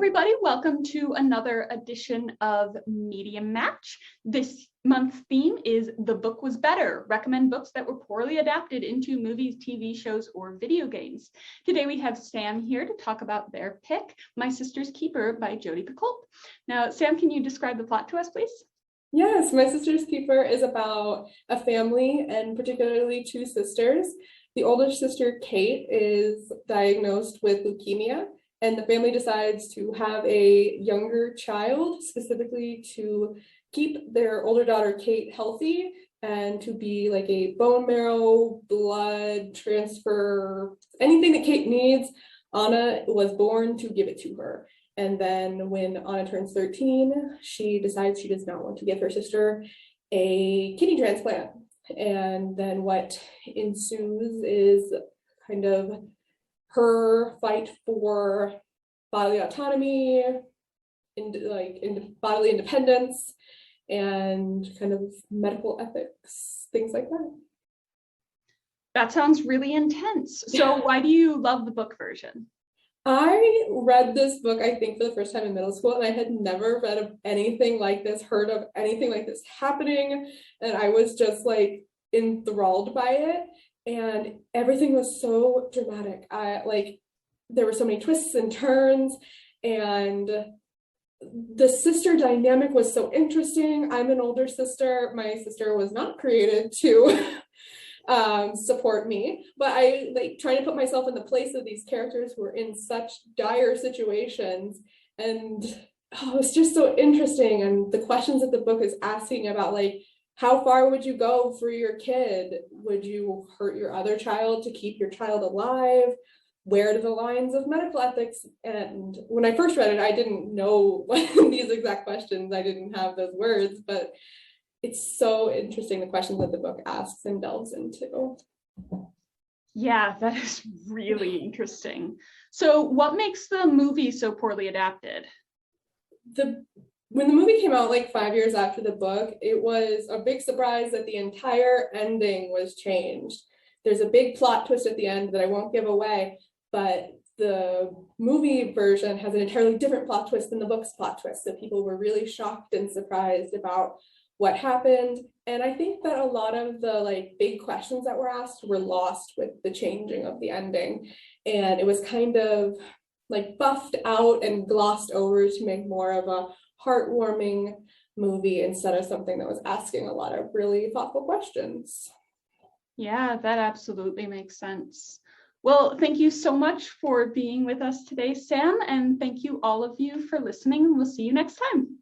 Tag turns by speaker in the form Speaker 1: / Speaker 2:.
Speaker 1: everybody. Welcome to another edition of Medium Match. This month's theme is The Book Was Better. Recommend books that were poorly adapted into movies, TV shows, or video games. Today we have Sam here to talk about their pick, My Sister's Keeper by Jodi Picoult. Now, Sam, can you describe the plot to us, please?
Speaker 2: Yes, My Sister's Keeper is about a family and particularly two sisters. The older sister, Kate, is diagnosed with leukemia, and the family decides to have a younger child, specifically to keep their older daughter, Kate, healthy and to be like a bone marrow, blood transfer, anything that Kate needs. Anna was born to give it to her. And then when Anna turns 13, she decides she does not want to give her sister a kidney transplant. And then what ensues is kind of her fight for bodily autonomy, bodily independence, and kind of medical ethics, things like that.
Speaker 1: That sounds really intense. So why do you love the book version?
Speaker 2: I read this book, I think, for the first time in middle school, and I had never read of anything like this, heard of anything like this happening, and I was just like enthralled by it, and everything was so dramatic. There were so many twists and turns, and the sister dynamic was so interesting. I'm an older sister. My sister was not created to support me, but I like trying to put myself in the place of these characters who are in such dire situations, and it's just so interesting. And the questions that the book is asking about, like, how far would you go for your kid? Would you hurt your other child to keep your child alive? Where do the lines of medical ethics? And when I first read it, I didn't know these exact questions. I didn't have those words, but it's so interesting, the questions that the book asks and delves into.
Speaker 1: Yeah, that is really interesting. So what makes the movie so poorly adapted?
Speaker 2: When the movie came out like 5 years after the book, it was a big surprise that the entire ending was changed. There's a big plot twist at the end that I won't give away, but the movie version has an entirely different plot twist than the book's plot twist. So people were really shocked and surprised about what happened. And I think that a lot of the big questions that were asked were lost with the changing of the ending. And it was kind of buffed out and glossed over to make more of a heartwarming movie instead of something that was asking a lot of really thoughtful questions.
Speaker 1: Yeah, that absolutely makes sense. Well, thank you so much for being with us today, Sam, and thank you all of you for listening. We'll see you next time.